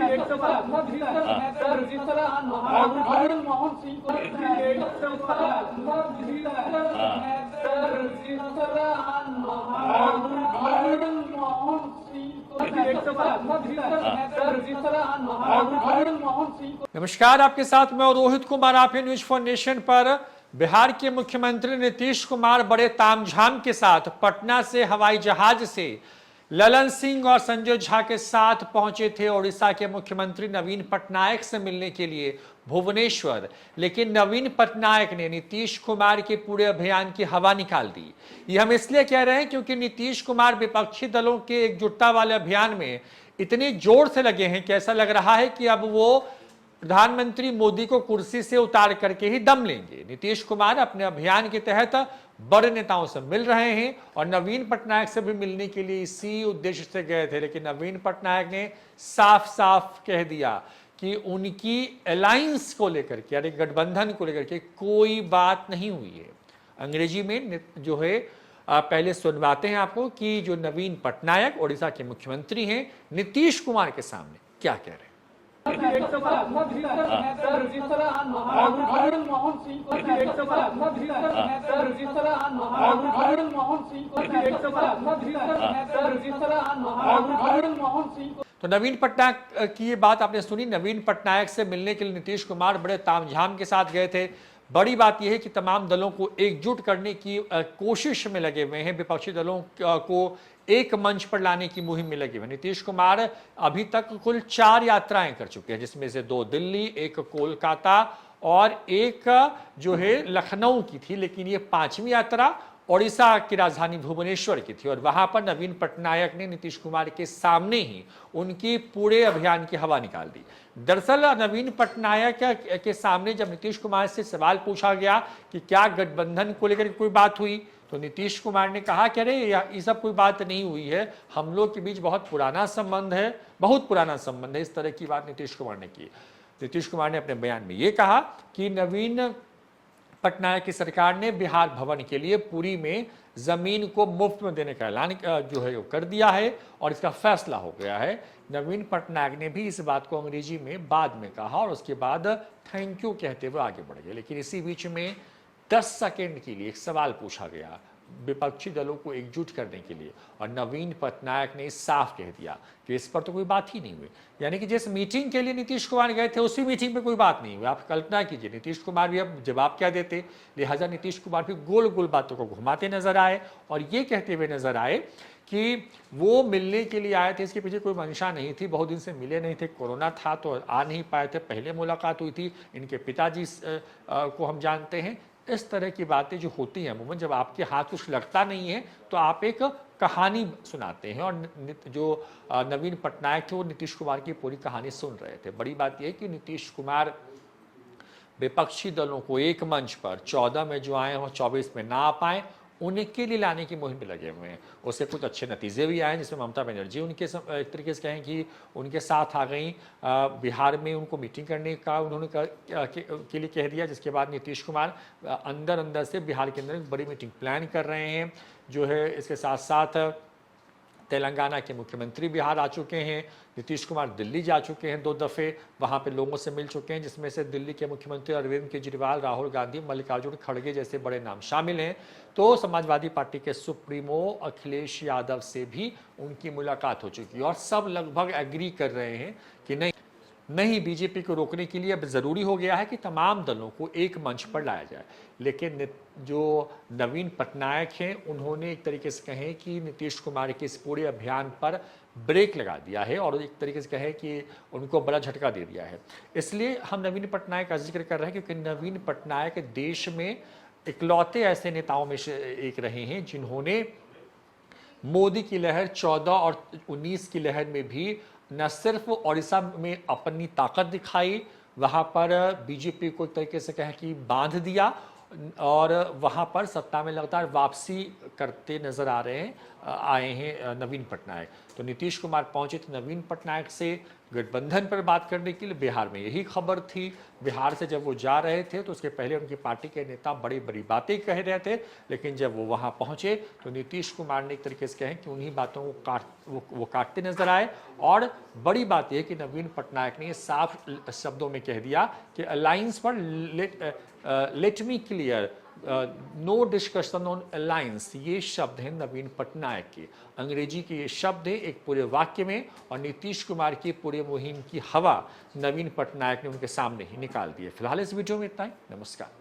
एक सवाल सर जिस तरह मोहन सिंह को सर जिस तरह मोहन सिंह एक सवाल सर जिस तरह मोहन सिंह। नमस्कार, आपके साथ मैं रोहित कुमार, आप हैं न्यूज फॉर नेशन पर। बिहार के मुख्यमंत्री नीतीश कुमार बड़े तामझाम के साथ पटना से हवाई जहाज से ललन सिंह और संजय झा के साथ पहुंचे थे ओडिशा के मुख्यमंत्री नवीन पटनायक से मिलने के लिए भुवनेश्वर। लेकिन नवीन पटनायक ने नीतीश कुमार के पूरे अभियान की हवा निकाल दी। ये हम इसलिए कह रहे हैं क्योंकि नीतीश कुमार विपक्षी दलों के एकजुटता वाले अभियान में इतने जोर से लगे हैं कि ऐसा लग रहा है कि अब वो प्रधानमंत्री मोदी को कुर्सी से उतार करके ही दम लेंगे। नीतीश कुमार अपने अभियान के तहत बड़े नेताओं से मिल रहे हैं और नवीन पटनायक से भी मिलने के लिए इसी उद्देश्य से गए थे। लेकिन नवीन पटनायक ने साफ साफ कह दिया कि उनकी अलायंस को लेकर के, यानी गठबंधन को लेकर के कोई बात नहीं हुई है। अंग्रेजी में जो है पहले सुनवाते हैं आपको कि जो नवीन पटनायक ओडिशा के मुख्यमंत्री हैं नीतीश कुमार के सामने क्या कह रहे हैं। एक सवाल सर जिस तरह मोहन सिंह को एक सवाल सर जिस तरह मोहन सिंह को एक सवाल सर जिस तरह मोहन सिंह को। तो नवीन पटनायक की ये बात आपने सुनी। नवीन पटनायक से मिलने के लिए नीतीश कुमार बड़े तामझाम के साथ गए थे। बड़ी बात यह है कि तमाम दलों को एकजुट करने की कोशिश में लगे हुए हैं, विपक्षी दलों को एक मंच पर लाने की मुहिम में लगे हुए। नीतीश कुमार अभी तक कुल 4 यात्राएं कर चुके हैं, जिसमें से 2 दिल्ली, 1 कोलकाता और 1 जो है लखनऊ की थी। लेकिन ये 5वीं यात्रा ओडिशा की राजधानी भुवनेश्वर की थी और वहां पर नवीन पटनायक ने नीतीश कुमार के सामने ही उनकी पूरे अभियान की हवा निकाल दी। दरअसल नवीन पटनायक के सामने जब नीतीश कुमार से सवाल पूछा गया कि क्या गठबंधन को लेकर कोई बात हुई, तो नीतीश कुमार ने कहा कि अरे ये सब कोई बात नहीं हुई है, हम लोग के बीच बहुत पुराना संबंध है, बहुत पुराना संबंध है। इस तरह की बात नीतीश कुमार ने की। नीतीश कुमार ने अपने बयान में ये कहा कि नवीन पटनायक की सरकार ने बिहार भवन के लिए पुरी में जमीन को मुफ्त में देने का ऐलान जो है वो कर दिया है और इसका फैसला हो गया है। नवीन पटनायक ने भी इस बात को अंग्रेजी में बाद में कहा और उसके बाद थैंक यू कहते हुए आगे बढ़ गए। लेकिन इसी बीच में 10 सेकेंड के लिए एक सवाल पूछा गया विपक्षी दलों को एकजुट करने के लिए और नवीन पटनायक ने साफ कह दिया कि इस पर तो कोई बात ही नहीं हुई। यानी कि जिस मीटिंग के लिए नीतीश कुमार गए थे उसी मीटिंग पे कोई बात नहीं हुई। आप कल्पना कीजिए, नीतीश कुमार भी अब जवाब क्या देते, लिहाजा नीतीश कुमार भी गोल गोल बातों को घुमाते नजर आए और ये कहते हुए नजर आए कि वो मिलने के लिए आए थे, इसके पीछे कोई मंशा नहीं थी, बहुत दिन से मिले नहीं थे, कोरोना था तो आ नहीं पाए थे, पहले मुलाकात हुई थी, इनके पिताजी को हम जानते हैं। इस तरह की बातें जो होती हैं अमूमन जब आपके हाथ कुछ लगता नहीं है तो आप एक कहानी सुनाते हैं और जो नवीन पटनायक थे वो नीतीश कुमार की पूरी कहानी सुन रहे थे। बड़ी बात यह है कि नीतीश कुमार विपक्षी दलों को एक मंच पर 14 में जो आए और 24 में ना आ पाए उनके लिए लाने की मुहिम में लगे हुए हैं। उससे कुछ अच्छे नतीजे भी आए, जिसमें ममता बनर्जी उनके एक तरीके से कहें कि उनके साथ आ गई। बिहार में उनको मीटिंग करने का उन्होंने के लिए कह दिया, जिसके बाद नीतीश कुमार अंदर से बिहार के अंदर एक बड़ी मीटिंग प्लान कर रहे हैं जो है। इसके साथ साथ तेलंगाना के मुख्यमंत्री बिहार आ चुके हैं, नीतीश कुमार दिल्ली जा चुके हैं 2 दफ़े, वहाँ पे लोगों से मिल चुके हैं, जिसमें से दिल्ली के मुख्यमंत्री अरविंद केजरीवाल, राहुल गांधी, मल्लिकार्जुन खड़गे जैसे बड़े नाम शामिल हैं। तो समाजवादी पार्टी के सुप्रीमो अखिलेश यादव से भी उनकी मुलाकात हो चुकी है और सब लगभग एग्री कर रहे हैं कि नहीं बीजेपी को रोकने के लिए अब ज़रूरी हो गया है कि तमाम दलों को एक मंच पर लाया जाए। लेकिन जो नवीन पटनायक हैं उन्होंने एक तरीके से कहें कि नीतीश कुमार के इस पूरे अभियान पर ब्रेक लगा दिया है और एक तरीके से कहें कि उनको बड़ा झटका दे दिया है। इसलिए हम नवीन पटनायक का जिक्र कर रहे हैं क्योंकि नवीन पटनायक देश में इकलौते ऐसे नेताओं में से एक रहे हैं जिन्होंने मोदी की लहर 14 और 19 की लहर में भी न सिर्फ ओडिशा में अपनी ताकत दिखाई, वहाँ पर बीजेपी को एक तरीके से कहें कि बांध दिया और वहाँ पर सत्ता में लगातार वापसी करते नजर आ रहे हैं। आए हैं नवीन पटनायक। तो नीतीश कुमार पहुंचे थे नवीन पटनायक से गठबंधन पर बात करने के लिए। बिहार में यही खबर थी। बिहार से जब वो जा रहे थे तो उसके पहले उनकी पार्टी के नेता बड़ी बड़ी बातें कह रहे थे, लेकिन जब वो वहां पहुंचे तो नीतीश कुमार ने एक तरीके से कहें कि उन्हीं बातों को काटते नजर आए। और बड़ी बात यह कि नवीन पटनायक ने साफ शब्दों में कह दिया कि अलायंस पर let me clear, no discussion on alliance, ये शब्द हैं नवीन पटनायक के, अंग्रेजी के ये शब्द हैं एक पूरे वाक्य में। और नीतीश कुमार की पूरे मुहिम की हवा नवीन पटनायक ने उनके सामने ही निकाल दी है। फिलहाल इस वीडियो में इतना ही। नमस्कार।